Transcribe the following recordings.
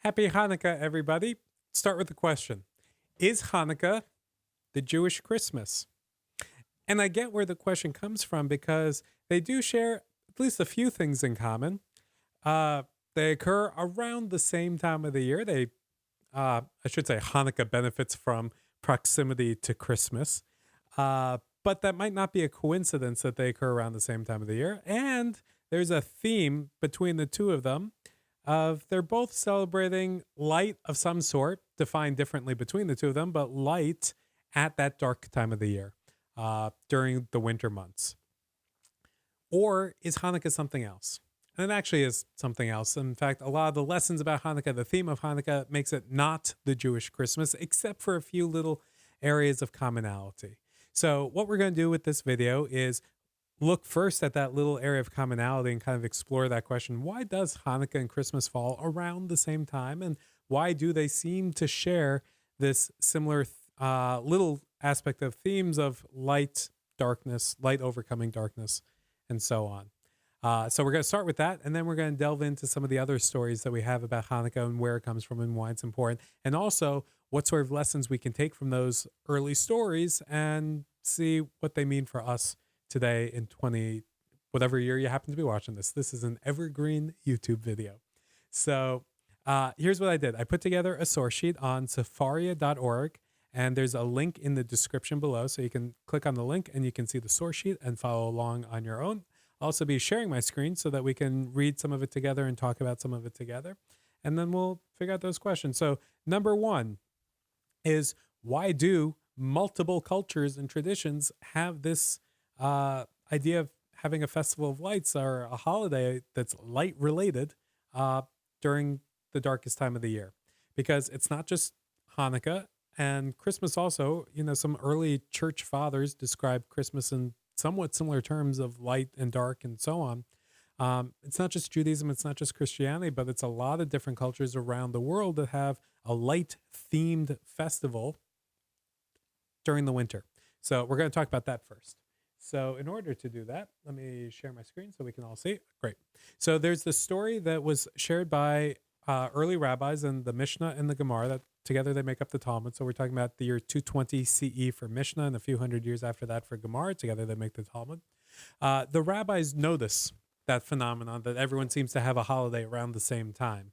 Happy Hanukkah, everybody. Start with the question. Is Hanukkah the Jewish Christmas? And I get where the question comes from because they do share at least a few things in common. They occur around the same time of the year. I should say Hanukkah benefits from proximity to Christmas. But that might not be a coincidence that they occur around the same time of the year. And there's a theme between the two of them of they're both celebrating light of some sort, defined differently between the two of them, but light at that dark time of the year during the winter months. Or is Hanukkah something else? And it actually is something else. In fact, a lot of the lessons about Hanukkah, the theme of Hanukkah, makes it not the Jewish Christmas, except for a few little areas of commonality. So what we're going to do with this video is look first at that little area of commonality and kind of explore that question. Why does Hanukkah and Christmas fall around the same time? And why do they seem to share this similar little aspect of themes of light, darkness, light overcoming darkness, and so on? So we're going to start with that, and then we're going to delve into some of the other stories that we have about Hanukkah and where it comes from and why it's important, and also what sort of lessons we can take from those early stories and see what they mean for us today in whatever year you happen to be watching this. This is an evergreen YouTube video. So here's what I did. I put together a source sheet on Sefaria.org, and there's a link in the description below, so you can click on the link and you can see the source sheet and follow along on your own. I'll also be sharing my screen so that we can read some of it together and talk about some of it together. And then we'll figure out those questions. So number one is, why do multiple cultures and traditions have this idea of having a festival of lights or a holiday that's light related during the darkest time of the year? Because it's not just Hanukkah and Christmas also. Some early church fathers described Christmas in somewhat similar terms of light and dark and so on. It's not just Judaism, it's not just Christianity, but it's a lot of different cultures around the world that have a light-themed festival during the winter. So we're going to talk about that first. So in order to do that, let me share my screen so we can all see. Great. So there's the story that was shared by early rabbis in the Mishnah and the Gemara that together they make up the Talmud. So we're talking about the year 220 CE for Mishnah and a few hundred years after that for Gemara. Together they make the Talmud. The rabbis notice that phenomenon that everyone seems to have a holiday around the same time.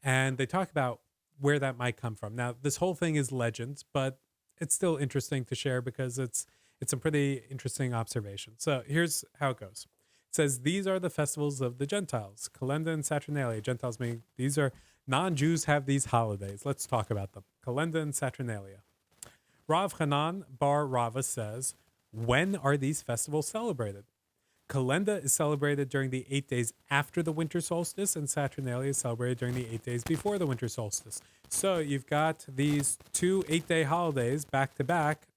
And they talk about where that might come from. Now, this whole thing is legend, but it's still interesting to share because it's a pretty interesting observation. So here's how it goes. It says, these are the festivals of the Gentiles, Calenda and Saturnalia. Gentiles meaning these are non-Jews have these holidays. Let's talk about them. Calenda and Saturnalia. Rav Hanan bar Rava says, when are these festivals celebrated? Calenda is celebrated during the 8 days after the winter solstice, and Saturnalia is celebrated during the 8 days before the winter solstice. So you've got these 2 8-day holidays back to back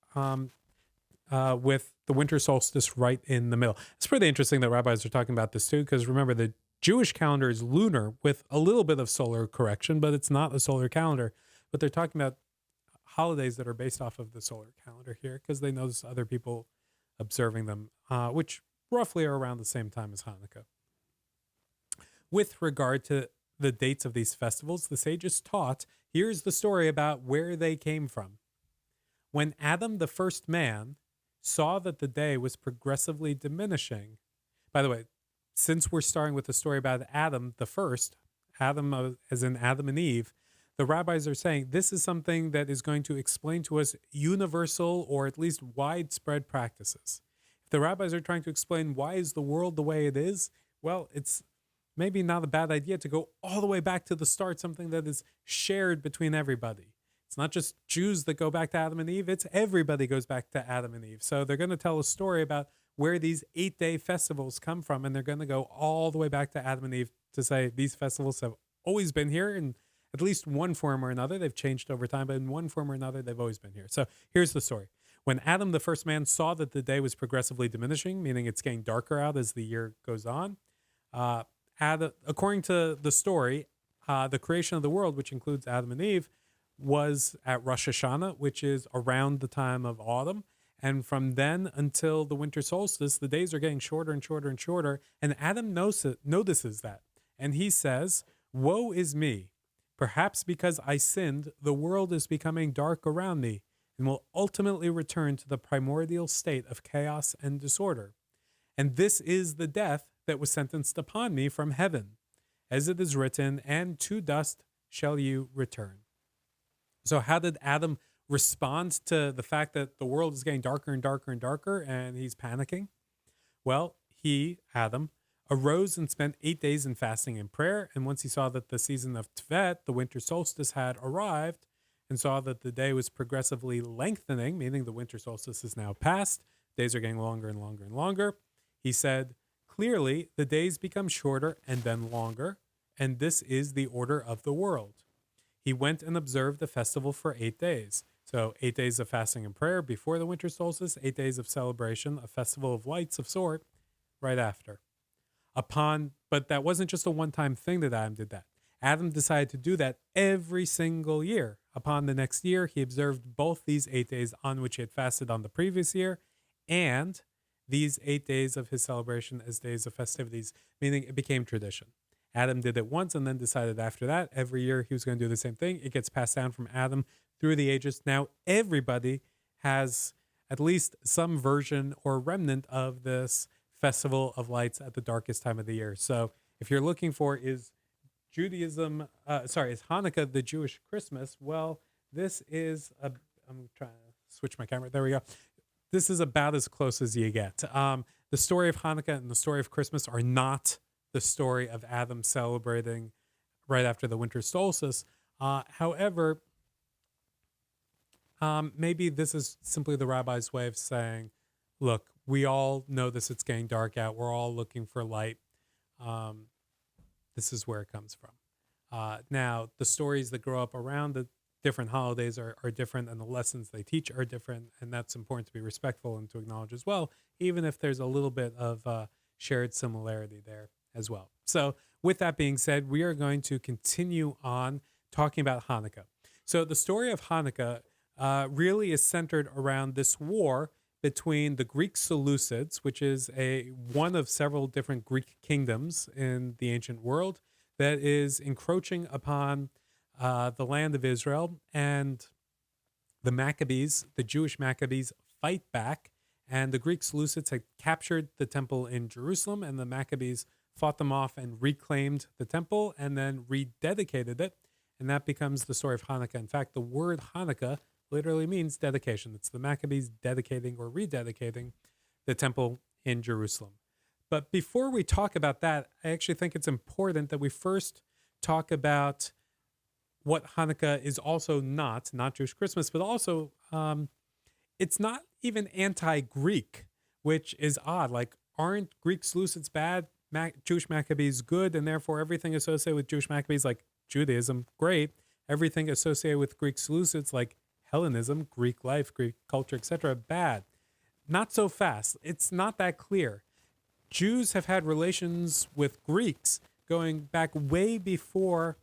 with the winter solstice right in the middle. It's pretty interesting that rabbis are talking about this too, because remember, the Jewish calendar is lunar with a little bit of solar correction, but it's not a solar calendar. But they're talking about holidays that are based off of the solar calendar here because they notice other people observing them, which roughly are around the same time as Hanukkah. With regard to the dates of these festivals, the sages taught, here's the story about where they came from. When Adam, the first man, saw that the day was progressively diminishing. By the way, since we're starting with the story about Adam the first, Adam as in Adam and Eve, the rabbis are saying this is something that is going to explain to us universal or at least widespread practices. If the rabbis are trying to explain why is the world the way it is, well, it's maybe not a bad idea to go all the way back to the start, something that is shared between everybody. It's not just Jews that go back to Adam and Eve, it's everybody goes back to Adam and Eve. So they're going to tell a story about where these 8-day festivals come from, and they're going to go all the way back to Adam and Eve to say these festivals have always been here in at least one form or another. They've changed over time, but in one form or another, they've always been here. So here's the story. When Adam, the first man, saw that the day was progressively diminishing, meaning it's getting darker out as the year goes on, according to the story, the creation of the world, which includes Adam and Eve, was at Rosh Hashanah, which is around the time of autumn. And from then until the winter solstice, the days are getting shorter and shorter and shorter. And Adam notices that. And he says, woe is me, Perhaps because I sinned, the world is becoming dark around me and will ultimately return to the primordial state of chaos and disorder. And this is the death that was sentenced upon me from heaven. As it is written, and to dust shall you return. So how did Adam respond to the fact that the world is getting darker and darker and darker and he's panicking? Well, he, Adam, arose and spent 8 days in fasting and prayer. And once he saw that the season of Tvet, the winter solstice, had arrived, and saw that the day was progressively lengthening, meaning the winter solstice is now past, days are getting longer and longer and longer, he said, clearly the days become shorter and then longer, and this is the order of the world. He went and observed the festival for 8 days. So 8 days of fasting and prayer before the winter solstice, 8 days of celebration, a festival of lights of sort, right after. But that wasn't just a one-time thing that Adam did that. Adam decided to do that every single year. Upon the next year, he observed both these 8 days on which he had fasted on the previous year and these 8 days of his celebration as days of festivities, meaning it became tradition. Adam did it once and then decided after that, every year he was going to do the same thing. It gets passed down from Adam through the ages. Now everybody has at least some version or remnant of this festival of lights at the darkest time of the year. So if you're looking for is Hanukkah the Jewish Christmas? Well, this is I'm trying to switch my camera. There we go. This is about as close as you get. The story of Hanukkah and the story of Christmas are not the story of Adam celebrating right after the winter solstice. However, maybe this is simply the rabbi's way of saying, look, we all know this, it's getting dark out. We're all looking for light. This is where it comes from. Now, the stories that grow up around the different holidays are different, and the lessons they teach are different, and that's important to be respectful and to acknowledge as well, even if there's a little bit of shared similarity there as well. So with that being said, we are going to continue on talking about Hanukkah. So the story of Hanukkah really is centered around this war between the Greek Seleucids, which is one of several different Greek kingdoms in the ancient world that is encroaching upon the land of Israel, and the Maccabees, the Jewish Maccabees, fight back, and the Greek Seleucids had captured the temple in Jerusalem, and the Maccabees fought them off and reclaimed the temple and then rededicated it, and that becomes the story of Hanukkah. In fact, the word Hanukkah literally means dedication. It's the Maccabees dedicating or rededicating the temple in Jerusalem. But before we talk about that, I actually think it's important that we first talk about what Hanukkah is also not Jewish Christmas, but also it's not even anti-Greek, which is odd. Like, aren't Greek Seleucids bad, Jewish Maccabees good, and therefore everything associated with Jewish Maccabees, like Judaism, great. Everything associated with Greek Seleucids, like Hellenism, Greek life, Greek culture, etc., bad. Not so fast. It's not that clear. Jews have had relations with Greeks going back way before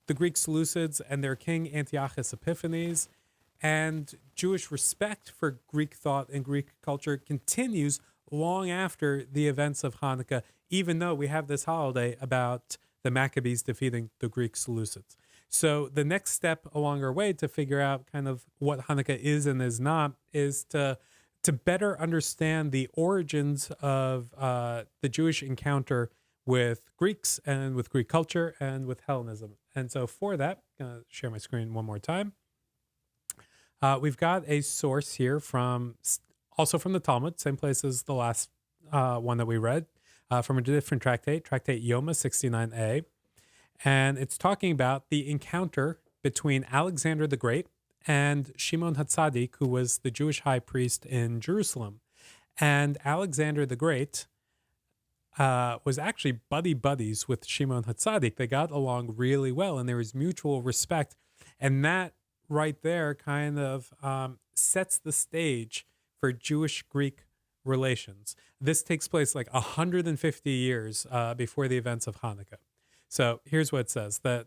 the Greek Seleucids and their king Antiochus Epiphanes, and Jewish respect for Greek thought and Greek culture continues long after the events of Hanukkah, even though we have this holiday about the Maccabees defeating the Greek Seleucids. So the next step along our way to figure out kind of what Hanukkah is and is not is to better understand the origins of the Jewish encounter with Greeks and with Greek culture and with Hellenism. And so for that, I'm going to share my screen one more time. We've got a source here also from the Talmud, same place as the last one that we read, from a different tractate Yoma 69a. And it's talking about the encounter between Alexander the Great and Shimon HaTzadik, who was the Jewish high priest in Jerusalem. And Alexander the Great was actually buddies with Shimon HaTzadik. They got along really well, and there was mutual respect. And that right there kind of sets the stage for Jewish-Greek relations. This takes place like 150 years before the events of Hanukkah. So here's what it says, that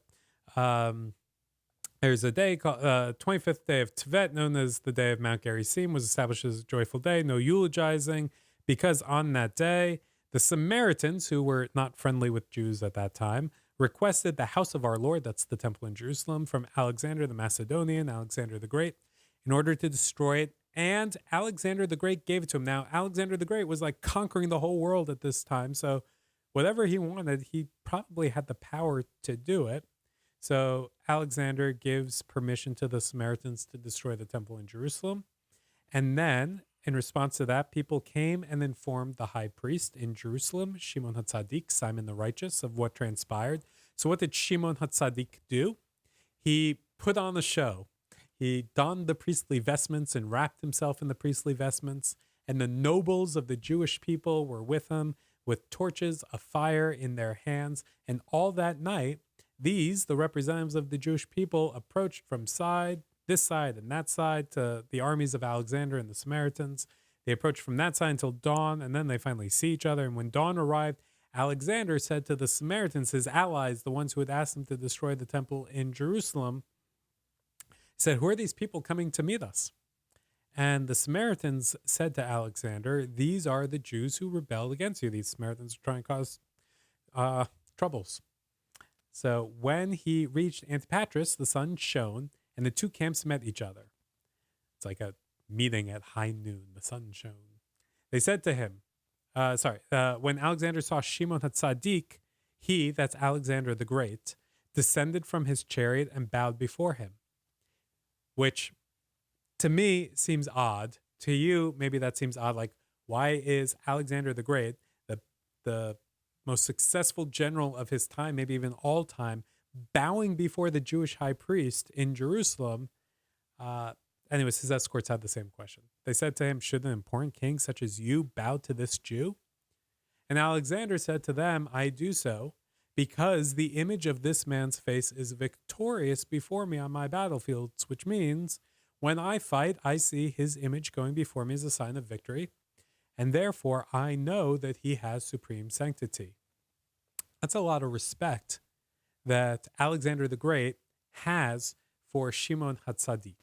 there's a day called 25th day of Tvet, known as the day of Mount Gerizim, was established as a joyful day, no eulogizing, because on that day, the Samaritans, who were not friendly with Jews at that time, requested the house of our Lord, that's the temple in Jerusalem, from Alexander the Macedonian, Alexander the Great, in order to destroy it. And Alexander the Great gave it to him. Now, Alexander the Great was like conquering the whole world at this time. So whatever he wanted, he probably had the power to do it. So Alexander gives permission to the Samaritans to destroy the temple in Jerusalem. And then, in response to that, people came and informed the high priest in Jerusalem, Shimon HaTzadik, Simon the Righteous, of what transpired. So what did Shimon HaTzadik do? He put on a show. He donned the priestly vestments and wrapped himself in the priestly vestments. And the nobles of the Jewish people were with him with torches of fire in their hands. And all that night, these, the representatives of the Jewish people, approached from this side and that side to the armies of Alexander and the Samaritans. They approached from that side until dawn, and then they finally see each other. And when dawn arrived, Alexander said to the Samaritans, his allies, the ones who had asked him to destroy the temple in Jerusalem, said, "Who are these people coming to meet us?" And the Samaritans said to Alexander, "These are the Jews who rebelled against you." These Samaritans are trying to cause troubles. So when he reached Antiochus, the sun shone, and the two camps met each other. It's like a meeting at high noon. The sun shone. They said to him, when Alexander saw Shimon HaTzadik, he, that's Alexander the Great, descended from his chariot and bowed before him. Which, to me, seems odd. To you, maybe that seems odd. Like, why is Alexander the Great, the most successful general of his time, maybe even all time, bowing before the Jewish high priest in Jerusalem? Anyways, his escorts had the same question. They said to him, "Should an important king such as you bow to this Jew?" And Alexander said to them, "I do so because the image of this man's face is victorious before me on my battlefields," which means when I fight, I see his image going before me as a sign of victory, and therefore I know that he has supreme sanctity. That's a lot of respect that Alexander the Great has for Shimon HaTzadik.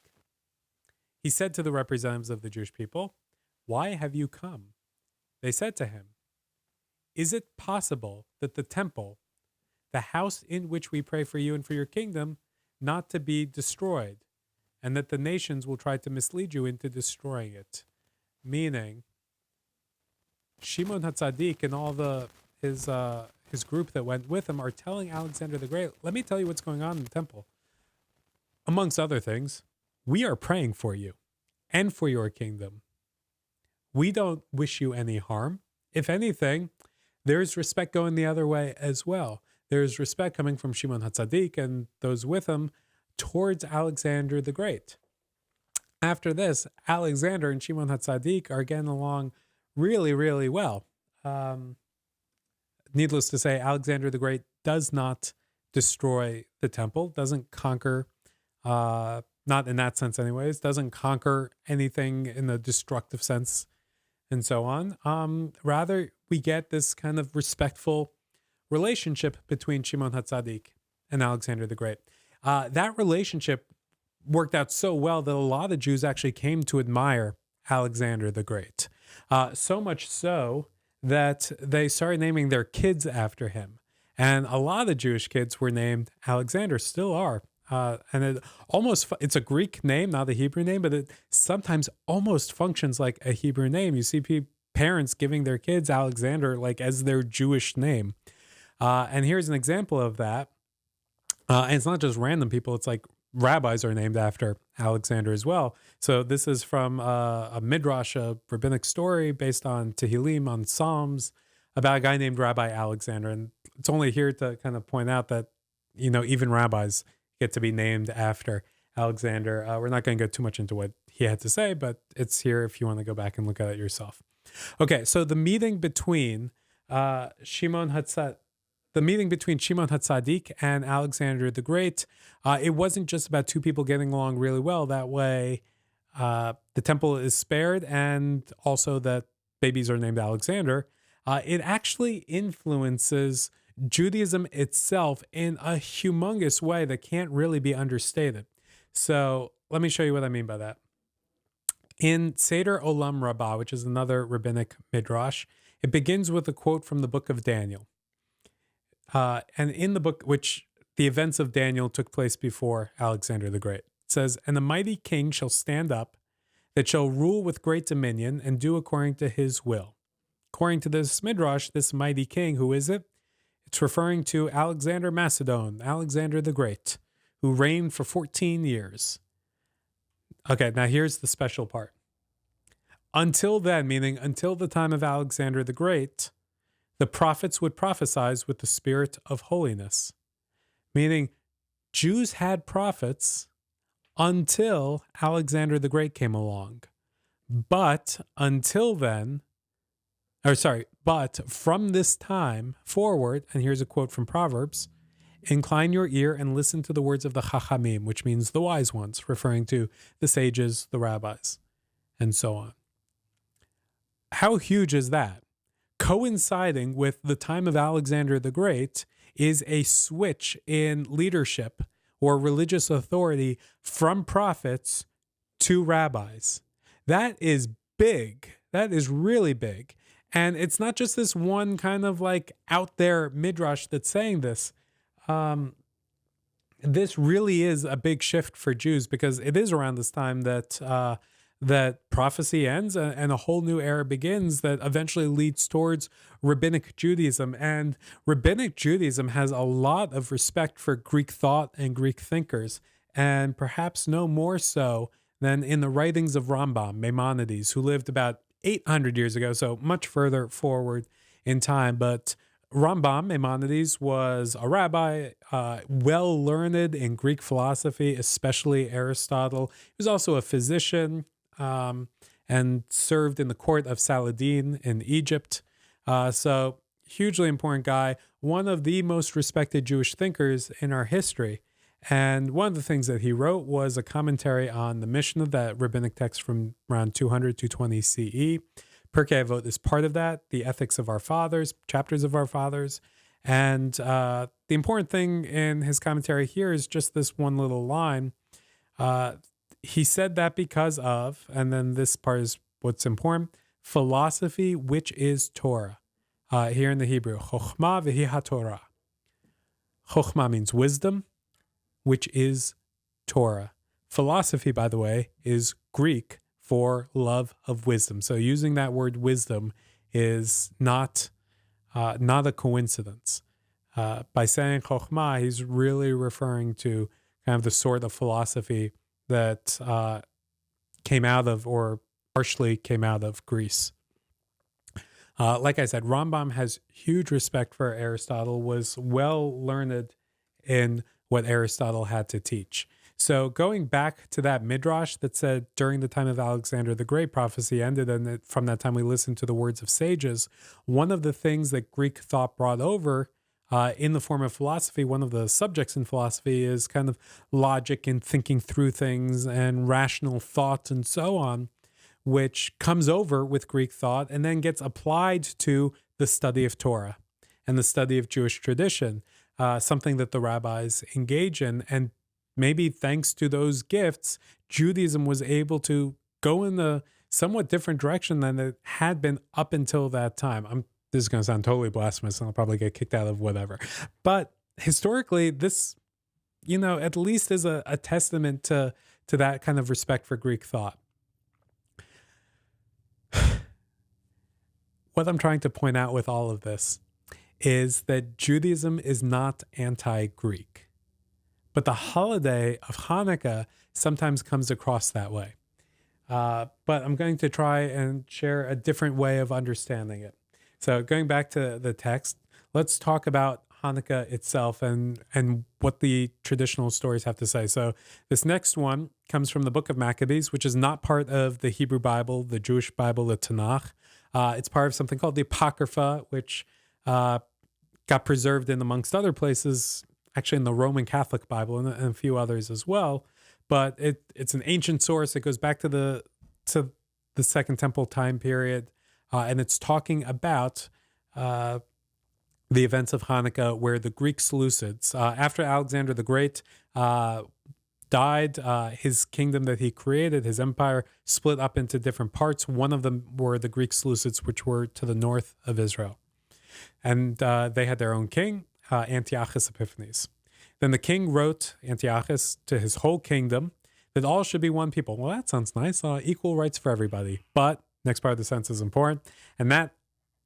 He said to the representatives of the Jewish people, "Why have you come?" They said to him, "Is it possible that the temple, the house in which we pray for you and for your kingdom, not to be destroyed, and that the nations will try to mislead you into destroying it?" Meaning, Shimon HaTzadik and all his group that went with him are telling Alexander the Great, "Let me tell you what's going on in the temple. Amongst other things, we are praying for you and for your kingdom. We don't wish you any harm. If anything, there's respect going the other way as well. There's respect coming from Shimon HaTzadik and those with him towards Alexander the Great." After this, Alexander and Shimon HaTzadik are getting along really, really well. Needless to say, Alexander the Great does not destroy the temple, doesn't conquer, not in that sense anyways, doesn't conquer anything in the destructive sense and so on. Rather, we get this kind of respectful relationship between Shimon HaTzadik and Alexander the Great. That relationship worked out so well that a lot of Jews actually came to admire Alexander the Great. So much so that they started naming their kids after him. And a lot of Jewish kids were named Alexander, still are. And it's a Greek name, not a Hebrew name, but it sometimes almost functions like a Hebrew name. You see parents giving their kids Alexander like as their Jewish name. And here's an example of that. And it's not just random people. It's like rabbis are named after Alexander as well. So this is from a midrash, a rabbinic story based on Tehillim, on Psalms, about a guy named Rabbi Alexander. And it's only here to kind of point out that, even rabbis get to be named after Alexander. We're not going to go too much into what he had to say, but it's here if you want to go back and look at it yourself. Okay, so the meeting between Shimon HaTzadik and Alexander the Great, it wasn't just about two people getting along really well. That way, the temple is spared, and also that babies are named Alexander. It actually influences Judaism itself in a humongous way that can't really be understated. So let me show you what I mean by that. In Seder Olam Rabbah, which is another rabbinic midrash, it begins with a quote from the book of Daniel. And in the book, which the events of Daniel took place before Alexander the Great, it says, "And a mighty king shall stand up that shall rule with great dominion and do according to his will." According to this midrash, this mighty king, who is it? It's referring to Alexander Macedon, Alexander the Great, who reigned for 14 years. Okay, now here's the special part. Until then, meaning until the time of Alexander the Great, the prophets would prophesy with the spirit of holiness. Meaning Jews had prophets until Alexander the Great came along. But until then, but from this time forward, and here's a quote from Proverbs, "Incline your ear and listen to the words of the Chachamim," which means the wise ones, referring to the sages, the rabbis, and so on. How huge is that? Coinciding with the time of Alexander the Great is a switch in leadership or religious authority from prophets to rabbis. That is big. That is really big. And it's not just this one kind of like out there midrash that's saying this. This really is a big shift for Jews, because it is around this time that that prophecy ends and a whole new era begins that eventually leads towards rabbinic Judaism. And rabbinic Judaism has a lot of respect for Greek thought and Greek thinkers, and perhaps no more so than in the writings of Rambam, Maimonides, who lived about 800 years ago, so much further forward in time. But Rambam, Maimonides, was a rabbi, well learned in Greek philosophy, especially Aristotle. He was also a physician, and served in the court of Saladin in Egypt. So hugely important guy, one of the most respected Jewish thinkers in our history. And one of the things that he wrote was a commentary on the Mishnah, that rabbinic text from around 200 to 20 CE. Pirkei Avot is part of that, the ethics of our fathers, chapters of our fathers. And the important thing in his commentary here is just this one little line. He said that because of, and then this part is what's important, philosophy, which is Torah. Here in the Hebrew, Chokhmah v'hi haTorah. Chokhmah means wisdom, which is Torah. Philosophy, by the way, is Greek for love of wisdom. So using that word wisdom is not a coincidence. By saying Chokhmah, he's really referring to kind of the sort of philosophy that came out of, or partially came out of, Greece. Like I said, Rambam has huge respect for Aristotle, was well learned in what Aristotle had to teach. So going back to that midrash that said during the time of Alexander the Great, prophecy ended, and from that time we listened to the words of sages. One of the things that Greek thought brought over in the form of philosophy, one of the subjects in philosophy is kind of logic and thinking through things and rational thought and so on, which comes over with Greek thought and then gets applied to the study of Torah and the study of Jewish tradition, something that the rabbis engage in. And maybe thanks to those gifts, Judaism was able to go in a somewhat different direction than it had been up until that time. This is going to sound totally blasphemous, and I'll probably get kicked out of whatever. But historically, this, at least is a testament to that kind of respect for Greek thought. What I'm trying to point out with all of this is that Judaism is not anti-Greek. But the holiday of Hanukkah sometimes comes across that way. But I'm going to try and share a different way of understanding it. So going back to the text, let's talk about Hanukkah itself and what the traditional stories have to say. So this next one comes from the book of Maccabees, which is not part of the Hebrew Bible, the Jewish Bible, the Tanakh. It's part of something called the Apocrypha, which got preserved in, amongst other places, actually in the Roman Catholic Bible and a few others as well. But it's an ancient source. It goes back to the Second Temple time period. And it's talking about the events of Hanukkah, where the Greek Seleucids, after Alexander the Great died, his kingdom that he created, his empire, split up into different parts. One of them were the Greek Seleucids, which were to the north of Israel. And they had their own king. Antiochus Epiphanes. Then the king wrote, Antiochus, to his whole kingdom that all should be one people. Well, that sounds nice. Equal rights for everybody. But next part of the sentence is important. And that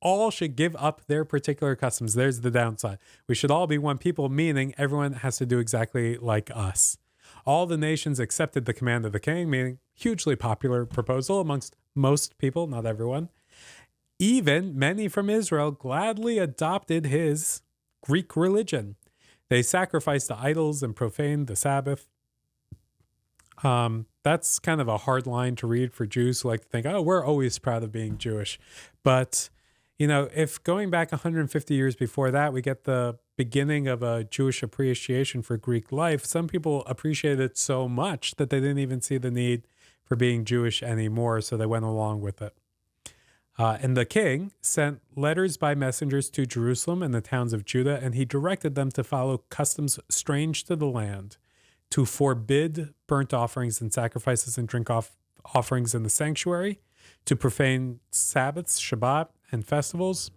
all should give up their particular customs. There's the downside. We should all be one people, meaning everyone has to do exactly like us. All the nations accepted the command of the king, meaning hugely popular proposal amongst most people, not everyone. Even many from Israel gladly adopted his Greek religion. They sacrificed to idols and profaned the Sabbath. That's kind of a hard line to read for Jews who like to think, oh, we're always proud of being Jewish. But, if going back 150 years before that, we get the beginning of a Jewish appreciation for Greek life, some people appreciated it so much that they didn't even see the need for being Jewish anymore, so they went along with it. And the king sent letters by messengers to Jerusalem and the towns of Judah, and he directed them to follow customs strange to the land, to forbid burnt offerings and sacrifices and drink offerings in the sanctuary, to profane Sabbaths, Shabbat, and festivals,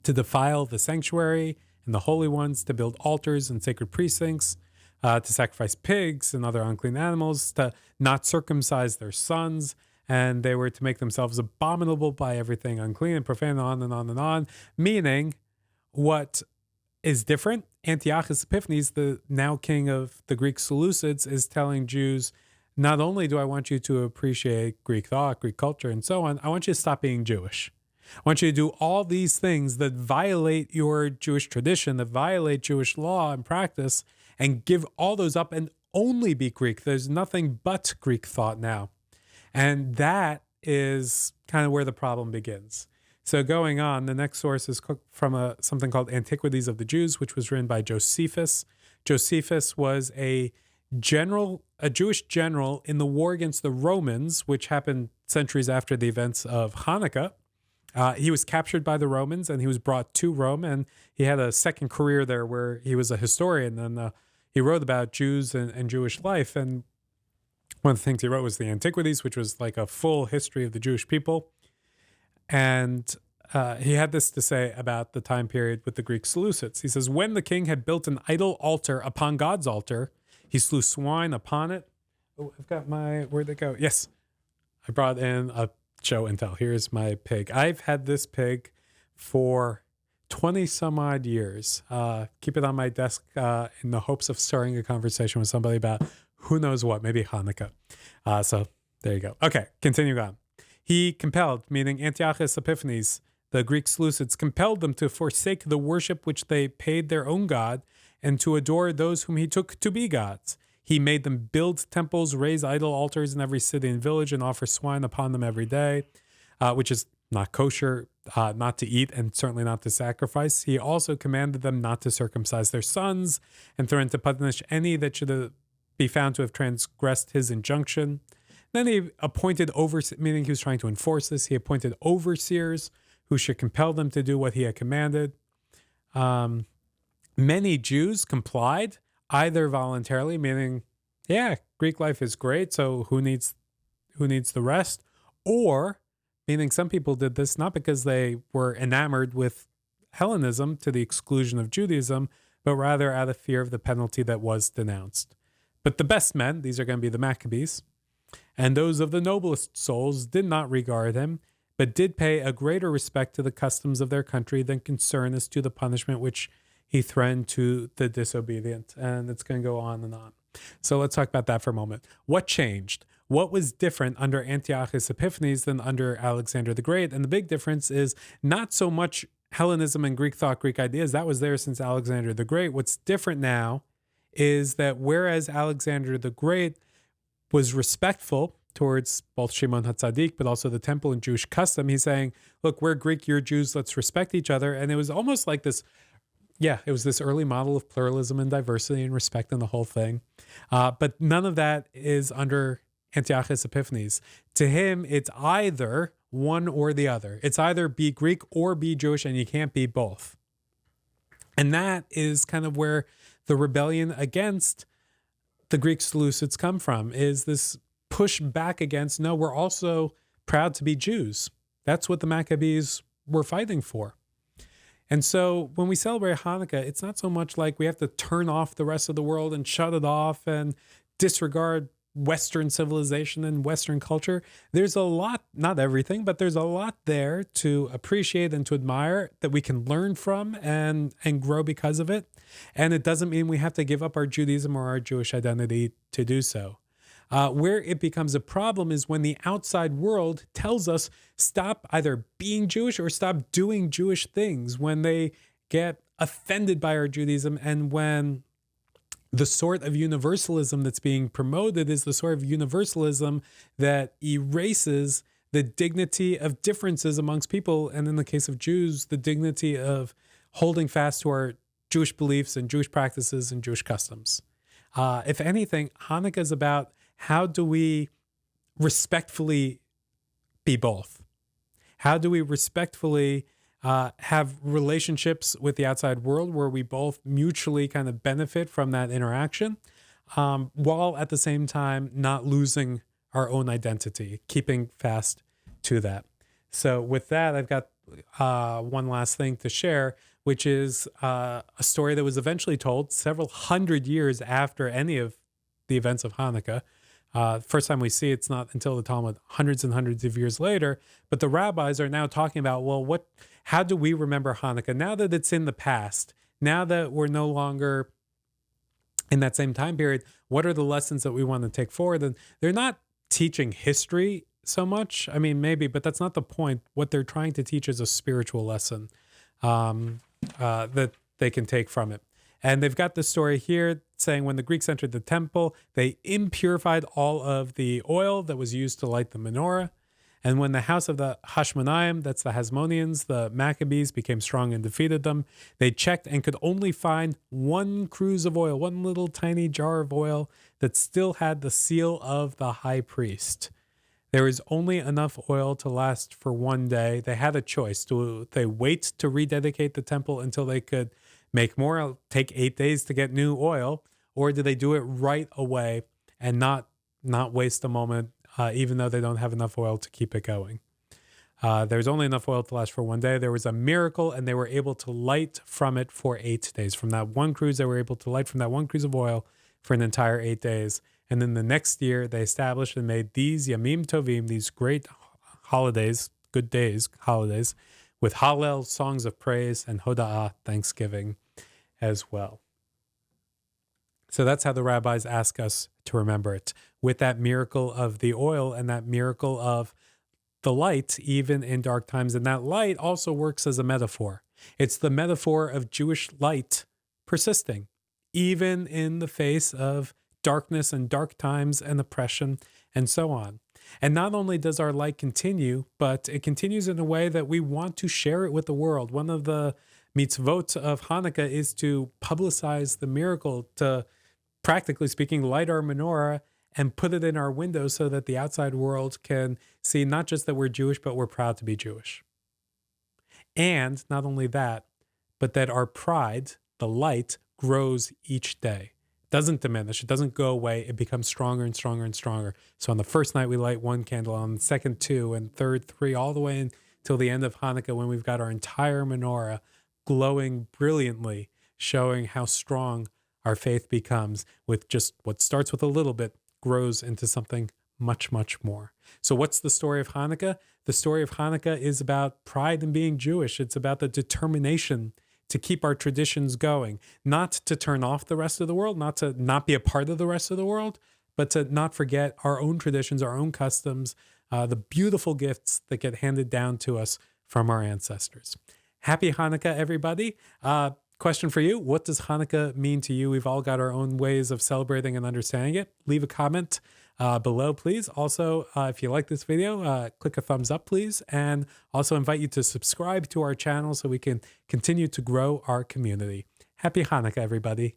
to defile the sanctuary and the holy ones, to build altars and sacred precincts, to sacrifice pigs and other unclean animals, to not circumcise their sons, and they were to make themselves abominable by everything unclean and profane, on and on and on, meaning what is different. Antiochus Epiphanes, the now king of the Greek Seleucids, is telling Jews, not only do I want you to appreciate Greek thought, Greek culture, and so on, I want you to stop being Jewish. I want you to do all these things that violate your Jewish tradition, that violate Jewish law and practice, and give all those up and only be Greek. There's nothing but Greek thought now. And that is kind of where the problem begins. So going on, the next source is from something called Antiquities of the Jews, which was written by Josephus. Josephus was a Jewish general in the war against the Romans, which happened centuries after the events of Hanukkah. He was captured by the Romans and he was brought to Rome, and he had a second career there where he was a historian, and he wrote about Jews and Jewish life. And one of the things he wrote was the Antiquities, which was like a full history of the Jewish people. And he had this to say about the time period with the Greek Seleucids. He says, when the king had built an idol altar upon God's altar, he slew swine upon it. Oh, I've got where'd it go? Yes, I brought in a show and tell. Here's my pig. I've had this pig for 20 some odd years. Keep it on my desk in the hopes of starting a conversation with somebody about who knows what, maybe Hanukkah. So there you go. Okay, continuing on. He compelled, meaning Antiochus Epiphanes, the Greek Seleucids, compelled them to forsake the worship which they paid their own god and to adore those whom he took to be gods. He made them build temples, raise idol altars in every city and village, and offer swine upon them every day, which is not kosher, not to eat, and certainly not to sacrifice. He also commanded them not to circumcise their sons and threatened to punish any that should be found to have transgressed his injunction. Then he appointed meaning he was trying to enforce this. He appointed overseers who should compel them to do what he had commanded. Many Jews complied, either voluntarily, meaning, yeah, Greek life is great, so who needs the rest? Or, meaning some people did this not because they were enamored with Hellenism to the exclusion of Judaism, but rather out of fear of the penalty that was denounced. But the best men, these are going to be the Maccabees, and those of the noblest souls did not regard him, but did pay a greater respect to the customs of their country than concern as to the punishment which he threatened to the disobedient. And it's going to go on and on. So let's talk about that for a moment. What changed? What was different under Antiochus Epiphanes than under Alexander the Great? And the big difference is not so much Hellenism and Greek thought, Greek ideas. That was there since Alexander the Great. What's different now is that whereas Alexander the Great was respectful towards both Shimon HaTzadik, but also the temple and Jewish custom, he's saying, look, we're Greek, you're Jews, let's respect each other. And it was almost like this, it was this early model of pluralism and diversity and respect and the whole thing. But none of that is under Antiochus Epiphanes. To him, it's either one or the other. It's either be Greek or be Jewish, and you can't be both. And that is kind of where the rebellion against the Greek Seleucids come from, is this push back against, no, we're also proud to be Jews. That's what the Maccabees were fighting for. And so when we celebrate Hanukkah, it's not so much like we have to turn off the rest of the world and shut it off and disregard Western civilization and Western culture. There's a lot, not everything, but there's a lot there to appreciate and to admire that we can learn from and grow because of it. And it doesn't mean we have to give up our Judaism or our Jewish identity to do so. Where it becomes a problem is when the outside world tells us stop either being Jewish or stop doing Jewish things, when they get offended by our Judaism, and when the sort of universalism that's being promoted is the sort of universalism that erases the dignity of differences amongst people, and in the case of Jews, the dignity of holding fast to our Jewish beliefs and Jewish practices and Jewish customs. If anything, Hanukkah is about how do we respectfully be both? How do we respectfully have relationships with the outside world where we both mutually kind of benefit from that interaction, while at the same time not losing our own identity, keeping fast to that. So with that, I've got one last thing to share, which is a story that was eventually told several hundred years after any of the events of Hanukkah. First time we see it's not until the Talmud, hundreds and hundreds of years later. But the rabbis are now talking about, well, how do we remember Hanukkah now that it's in the past? Now that we're no longer in that same time period, what are the lessons that we want to take forward? And they're not teaching history so much. I mean, maybe, but that's not the point. What they're trying to teach is a spiritual lesson that they can take from it. And they've got this story here saying when the Greeks entered the temple, they impurified all of the oil that was used to light the menorah. And when the house of the Hashmonaim, that's the Hasmoneans, the Maccabees, became strong and defeated them, they checked and could only find one cruse of oil, one little tiny jar of oil that still had the seal of the high priest. There was only enough oil to last for one day. They had a choice. Do they wait to rededicate the temple until they could make more? It'll take 8 days to get new oil, or do they do it right away and not waste a moment, even though they don't have enough oil to keep it going? There's only enough oil to last for one day. There was a miracle, and they were able to light from it for 8 days. From that one cruse, they were able to light from that one cruse of oil for an entire 8 days. And then the next year, they established and made these Yamim Tovim, these great holidays, good days, holidays, with Hallel, songs of praise, and Hoda'ah, thanksgiving as well. So that's how the rabbis ask us to remember it, with that miracle of the oil and that miracle of the light, even in dark times. And that light also works as a metaphor. It's the metaphor of Jewish light persisting, even in the face of darkness and dark times and oppression and so on. And not only does our light continue, but it continues in a way that we want to share it with the world. One of the mitzvot of Hanukkah is to publicize the miracle, to, practically speaking, light our menorah and put it in our windows so that the outside world can see not just that we're Jewish, but we're proud to be Jewish. And not only that, but that our pride, the light, grows each day. Doesn't diminish. It doesn't go away. It becomes stronger and stronger and stronger. So on the first night, we light one candle, on the second, 2, and third, 3, all the way until the end of Hanukkah, when we've got our entire menorah glowing brilliantly, showing how strong our faith becomes with just what starts with a little bit, grows into something much, much more. So what's the story of Hanukkah? The story of Hanukkah is about pride in being Jewish. It's about the determination to keep our traditions going, not to turn off the rest of the world, not to not be a part of the rest of the world, but to not forget our own traditions, our own customs, the beautiful gifts that get handed down to us from our ancestors. Happy Hanukkah, everybody. Question for you. What does Hanukkah mean to you? We've all got our own ways of celebrating and understanding it. Leave a comment below, please. Also, if you like this video, click a thumbs up, please. And also invite you to subscribe to our channel so we can continue to grow our community. Happy Hanukkah, everybody.